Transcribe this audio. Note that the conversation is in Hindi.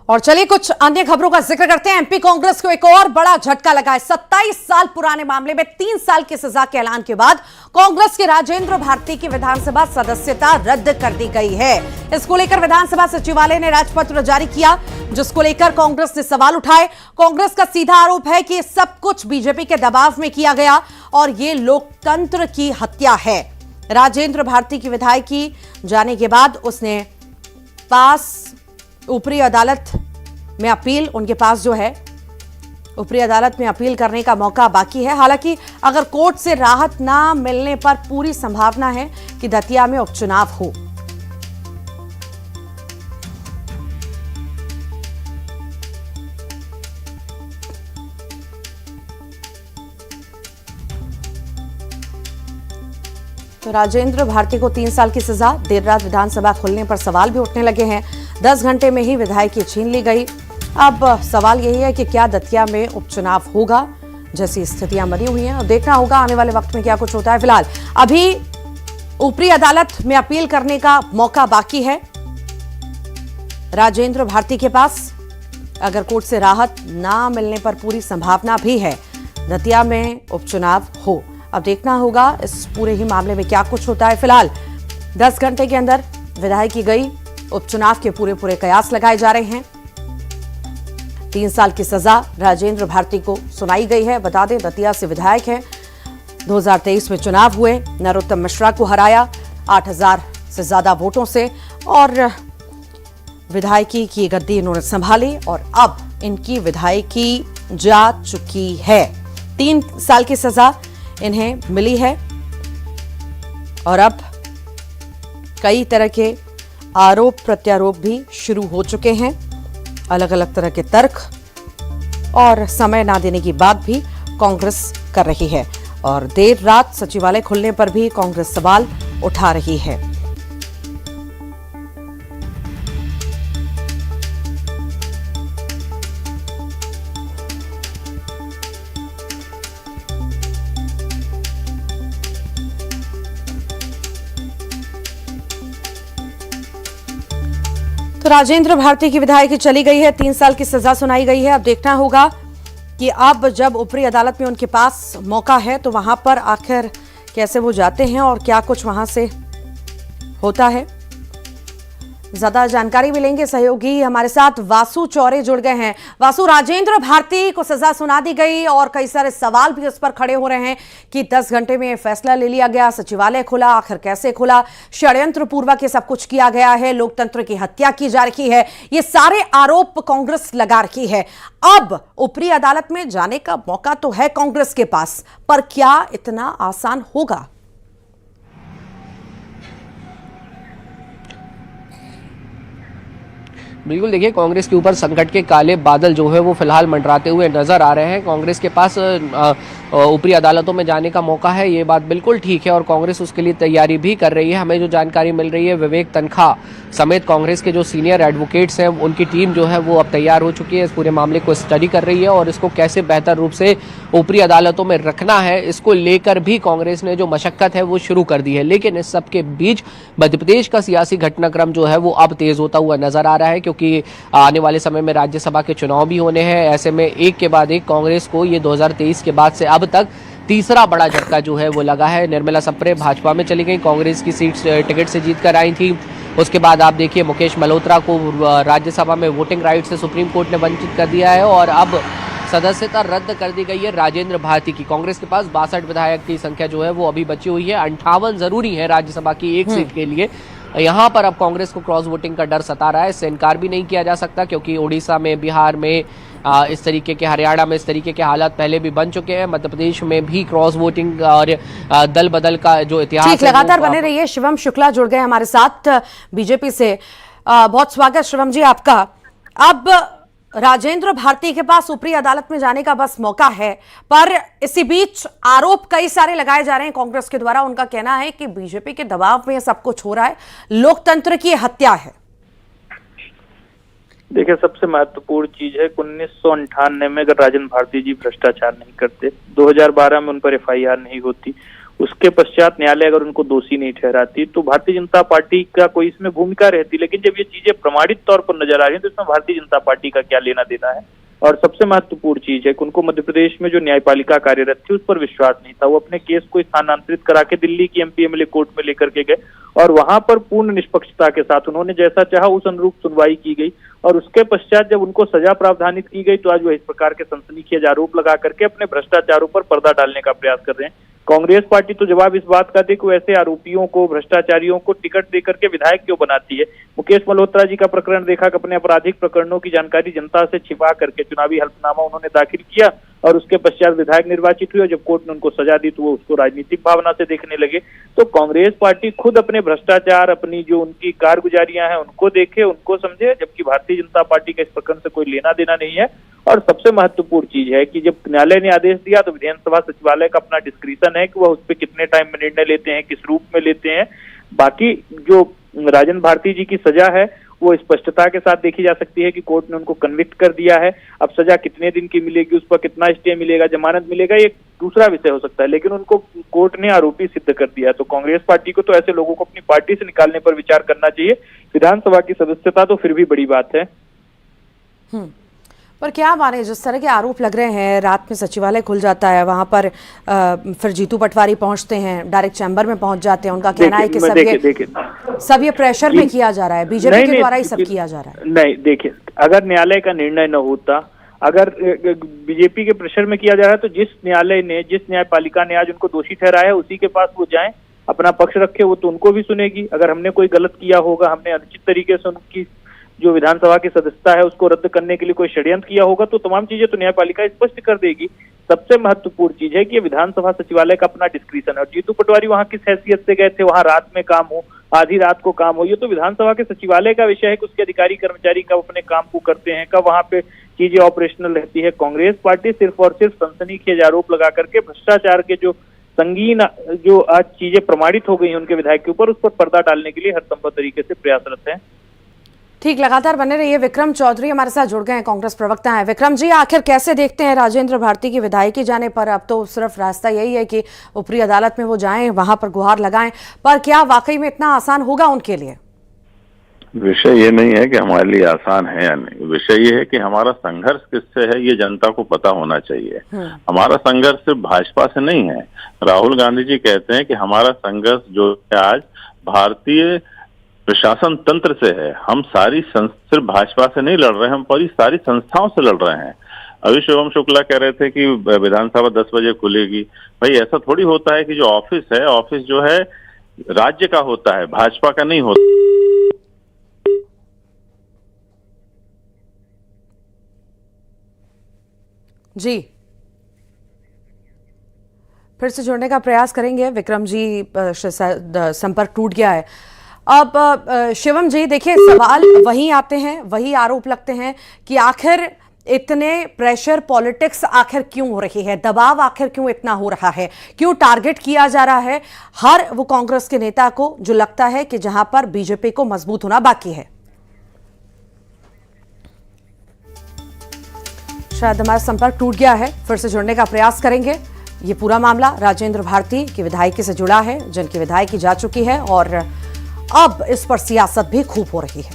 और चलिए कुछ अन्य खबरों का जिक्र करते हैं। एमपी कांग्रेस को एक और बड़ा झटका लगा है। 27 साल पुराने मामले में 3 साल की सजा के ऐलान के बाद कांग्रेस के राजेंद्र भारती की विधानसभा सदस्यता रद्द कर दी गई है। इसको लेकर विधानसभा सचिवालय ने राजपत्र जारी किया, जिसको लेकर कांग्रेस ने सवाल उठाए। कांग्रेस का सीधा आरोप है कि सब कुछ बीजेपी के दबाव में किया गया और ये लोकतंत्र की हत्या है। राजेंद्र भारती की विधायकी जाने के बाद उसने ऊपरी अदालत में अपील, उनके पास जो है ऊपरी अदालत में अपील करने का मौका बाकी है। हालांकि अगर कोर्ट से राहत ना मिलने पर पूरी संभावना है कि दतिया में उपचुनाव हो। तो राजेंद्र भारती को 3 साल की सजा। देर रात विधानसभा खुलने पर सवाल भी उठने लगे हैं। 10 घंटे में ही विधायकी छीन ली गई। अब सवाल यही है कि क्या दतिया में उपचुनाव होगा, जैसी स्थितियां बनी हुई हैं और देखना होगा आने वाले वक्त में क्या कुछ होता है। फिलहाल अभी ऊपरी अदालत में अपील करने का मौका बाकी है राजेंद्र भारती के पास। अगर कोर्ट से राहत ना मिलने पर पूरी संभावना भी है दतिया में उपचुनाव हो। अब देखना होगा इस पूरे ही मामले में क्या कुछ होता है। फिलहाल 10 घंटे के अंदर विधायकी गई, उपचुनाव के पूरे कयास लगाए जा रहे हैं। 3 साल की सजा राजेंद्र भारती को सुनाई गई है। बता दें दतिया से विधायक हैं। 2023 में चुनाव हुए, नरोत्तम मिश्रा को हराया 8000 से ज्यादा वोटों से और विधायकी की गद्दी इन्होंने संभाली और अब इनकी विधायकी जा चुकी है। 3 साल की सजा इन्हें मिली है और अब कई तरह के आरोप प्रत्यारोप भी शुरू हो चुके हैं। अलग अलग तरह के तर्क और समय ना देने की बात भी कांग्रेस कर रही है और देर रात सचिवालय खुलने पर भी कांग्रेस सवाल उठा रही है। तो राजेंद्र भारती की विधायकी चली गई है, 3 साल की सजा सुनाई गई है। अब देखना होगा कि अब जब ऊपरी अदालत में उनके पास मौका है तो वहां पर आखिर कैसे वो जाते हैं और क्या कुछ वहां से होता है। ज्यादा जानकारी मिलेंगे, सहयोगी हमारे साथ वासु चौरे जुड़ गए हैं। वासु, राजेंद्र भारती को सजा सुना दी गई और कई सारे सवाल भी उस पर खड़े हो रहे हैं कि 10 घंटे में फैसला ले लिया गया, सचिवालय खुला, आखिर कैसे खुला, षड्यंत्र पूर्वक ये सब कुछ किया गया है, लोकतंत्र की हत्या की जा रही है, ये सारे आरोप कांग्रेस लगा रही है। अब ऊपरी अदालत में जाने का मौका तो है कांग्रेस के पास, पर क्या इतना आसान होगा? बिल्कुल, देखिए कांग्रेस के ऊपर संकट के काले बादल जो है वो फिलहाल मंडराते हुए नजर आ रहे हैं। कांग्रेस के पास ऊपरी अदालतों में जाने का मौका है, ये बात बिल्कुल ठीक है और कांग्रेस उसके लिए तैयारी भी कर रही है। हमें जो जानकारी मिल रही है, विवेक तनखा समेत कांग्रेस के जो सीनियर एडवोकेट्स हैं उनकी टीम जो है वो अब तैयार हो चुकी है। इस पूरे मामले को स्टडी कर रही है और इसको कैसे बेहतर रूप से ऊपरी अदालतों में रखना है, इसको लेकर भी कांग्रेस ने जो मशक्कत है वो शुरू कर दी है। लेकिन इस सबके बीच मध्य प्रदेश का सियासी घटनाक्रम जो है वो अब तेज होता हुआ नजर आ रहा है, क्योंकि आने वाले समय में राज्यसभा के चुनाव भी होने हैं। ऐसे में एक के बाद एक कांग्रेस को ये 2023 के बाद से अब तक तीसरा बड़ा झटका जो है वो लगा है। निर्मला सप्रे भाजपा में चली गई, कांग्रेस की सीट टिकट से जीत कर आई थी। उसके बाद आप देखिए मुकेश मल्होत्रा को राज्यसभा में वोटिंग राइट से सुप्रीम कोर्ट ने वंचित कर दिया है और अब सदस्यता रद्द कर दी गई है राजेंद्र भारती की। कांग्रेस के पास 62 विधायक की संख्या जो है वो अभी बची हुई है। 58 जरूरी है राज्यसभा की एक सीट के लिए। यहाँ पर अब कांग्रेस को क्रॉस वोटिंग का डर सता रहा है। इससे इनकार भी नहीं किया जा सकता, क्योंकि उड़ीसा में, बिहार में इस तरीके के, हरियाणा में इस तरीके के हालात पहले भी बन चुके हैं। मध्य प्रदेश में भी क्रॉस वोटिंग और दल बदल का जो इतिहास है लगातार बने रहिए। शिवम शुक्ला जुड़ गए हमारे साथ बीजेपी से। बहुत स्वागत शिवम जी आपका। अब राजेंद्र भारती के पास ऊपरी अदालत में जाने का बस मौका है, पर इसी बीच आरोप कई सारे लगाए जा रहे हैं कांग्रेस के द्वारा। उनका कहना है कि बीजेपी के दबाव में सब कुछ हो रहा है, लोकतंत्र की हत्या है। देखिए, सबसे महत्वपूर्ण चीज है कि 1998 में अगर राजेंद्र भारती जी भ्रष्टाचार नहीं करते, 2012 में उन पर FIR नहीं होती, उसके पश्चात न्यायालय अगर उनको दोषी नहीं ठहराती तो भारतीय जनता पार्टी का कोई इसमें भूमिका रहती। लेकिन जब ये चीजें प्रमाणित तौर पर नजर आ रही हैं तो इसमें भारतीय जनता पार्टी का क्या लेना देना है। और सबसे महत्वपूर्ण चीज है कि उनको मध्य प्रदेश में जो न्यायपालिका कार्यरत थी उस पर विश्वास नहीं था। वो अपने केस को स्थानांतरित करा के दिल्ली की एमपी एमएलए कोर्ट में लेकर के गए और वहां पर पूर्ण निष्पक्षता के साथ उन्होंने जैसा चाहा उस अनुरूप सुनवाई की गई। और उसके पश्चात जब उनको सजा प्रावधानित की गई तो आज वो इस प्रकार के सनसनीखेज आरोप लगा करके अपने भ्रष्टाचारों पर पर्दा डालने का प्रयास कर रहे हैं। कांग्रेस पार्टी तो जवाब इस बात का दे कि ऐसे आरोपियों को, भ्रष्टाचारियों को टिकट देकर के विधायक क्यों बनाती है। मुकेश मल्होत्रा जी का प्रकरण देखा कि अपने आपराधिक प्रकरणों की जानकारी जनता से छिपा करके चुनावी हल्फनामा उन्होंने दाखिल किया और उसके पश्चात विधायक निर्वाचित हुए और जब कोर्ट ने उनको सजा दी तो वो उसको राजनीतिक भावना से देखने लगे। तो कांग्रेस पार्टी खुद अपने भ्रष्टाचार, अपनी जो उनकी कारगुजारियां हैं उनको देखे, उनको समझे, जबकि भारतीय जनता पार्टी का इस प्रकरण से कोई लेना देना नहीं है। और सबसे महत्वपूर्ण चीज है कि जब न्यायालय ने आदेश दिया तो विधानसभा सचिवालय का अपना डिस्क्रिशन है कि वह उस पर कितने टाइम में निर्णय लेते हैं, किस रूप में लेते हैं। बाकी जो राजन भारती जी की सजा है वो स्पष्टता के साथ देखी जा सकती है कि कोर्ट ने उनको कन्विक्ट कर दिया है। अब सजा कितने दिन की मिलेगी, उस पर कितना स्टे मिलेगा, जमानत मिलेगा, ये दूसरा विषय हो सकता है, लेकिन उनको कोर्ट ने आरोपी सिद्ध कर दिया। तो कांग्रेस पार्टी को तो ऐसे लोगों को अपनी पार्टी से निकालने पर विचार करना चाहिए। विधानसभा की सदस्यता तो फिर भी बड़ी बात है। पर क्या माने, जिस तरह के आरोप लग रहे हैं, रात में सचिवालय खुल जाता है, वहां पर फिर जीतू पटवारी पहुंचते हैं, डायरेक्ट चैम्बर में पहुंच जाते हैं। उनका कहना है कि सब ये प्रेशर में किया जा रहा है, बीजेपी के द्वारा ही सब किया जा रहा है। नहीं, देखिए, अगर न्यायालय का निर्णय न होता, अगर बीजेपी के प्रेशर में किया जा रहा है तो जिस न्यायालय ने, जिस न्यायपालिका ने आज उनको दोषी ठहराया है उसी के पास वो जाएं, अपना पक्ष रखे, वो तो उनको भी सुनेगी। अगर हमने कोई गलत किया होगा, हमने अनुचित तरीके से उनकी जो विधानसभा की सदस्यता है उसको रद्द करने के लिए कोई षड्यंत्र किया होगा तो तमाम चीजें तो न्यायपालिका स्पष्ट कर देगी। सबसे महत्वपूर्ण चीज है कि विधानसभा सचिवालय का अपना डिस्क्रिशन है। और जीतू पटवारी वहां किस हैसियत से गए थे, वहां रात में काम हो, आधी रात को काम हो, ये तो विधानसभा के सचिवालय का विषय है कि उसके अधिकारी कर्मचारी कब अपने काम को करते हैं, कब वहां पे चीजें ऑपरेशनल रहती है। कांग्रेस पार्टी सिर्फ और सिर्फ सनसनीखेज आरोप लगा करके भ्रष्टाचार के जो संगीन जो आज चीजें प्रमाणित हो गई हैं उनके विधायक के ऊपर, उस पर पर्दा डालने के लिए हर संभव तरीके से प्रयासरत है। ठीक, लगातार बने रहिए। विक्रम चौधरी हमारे साथ जुड़ गए हैं, कांग्रेस प्रवक्ता हैं। विक्रम जी, आखिर कैसे देखते हैं राजेंद्र भारती की विधायकी जाने पर? अब तो सिर्फ रास्ता यही है कि ऊपरी अदालत में वो जाएं, वहां पर गुहार लगाएं, पर क्या वाकई में इतना आसान होगा उनके लिए? विषय ये नहीं है कि हमारे लिए आसान है या नहीं, विषय ये है कि हमारा संघर्ष किससे है ये जनता को पता होना चाहिए। हमारा संघर्ष सिर्फ भाजपा से नहीं है। राहुल गांधी जी कहते हैं कि हमारा संघर्ष जो है आज भारतीय प्रशासन तंत्र से है। हम सिर्फ भाजपा से नहीं लड़ रहे हैं, हम पूरी सारी संस्थाओं से लड़ रहे हैं। अभी शुभम शुक्ला कह रहे थे कि विधानसभा 10 बजे खुलेगी। भाई ऐसा थोड़ी होता है कि जो ऑफिस है, ऑफिस जो है राज्य का होता है, भाजपा का नहीं होता। जी, फिर से जुड़ने का प्रयास करेंगे। विक्रम जी, संपर्क टूट गया है। अब शिवम जी, देखिए, सवाल वही आते हैं, वही आरोप लगते हैं कि आखिर इतने प्रेशर पॉलिटिक्स आखिर क्यों हो रही है, दबाव आखिर क्यों इतना हो रहा है, क्यों टारगेट किया जा रहा है हर वो कांग्रेस के नेता को जो लगता है कि जहां पर बीजेपी को मजबूत होना बाकी है। शायद हमारा संपर्क टूट गया है, फिर से जुड़ने का प्रयास करेंगे। ये पूरा मामला राजेंद्र भारती की विधायकी से जुड़ा है, जिनकी विधायकी जा चुकी है और अब इस पर सियासत भी खूब हो रही है।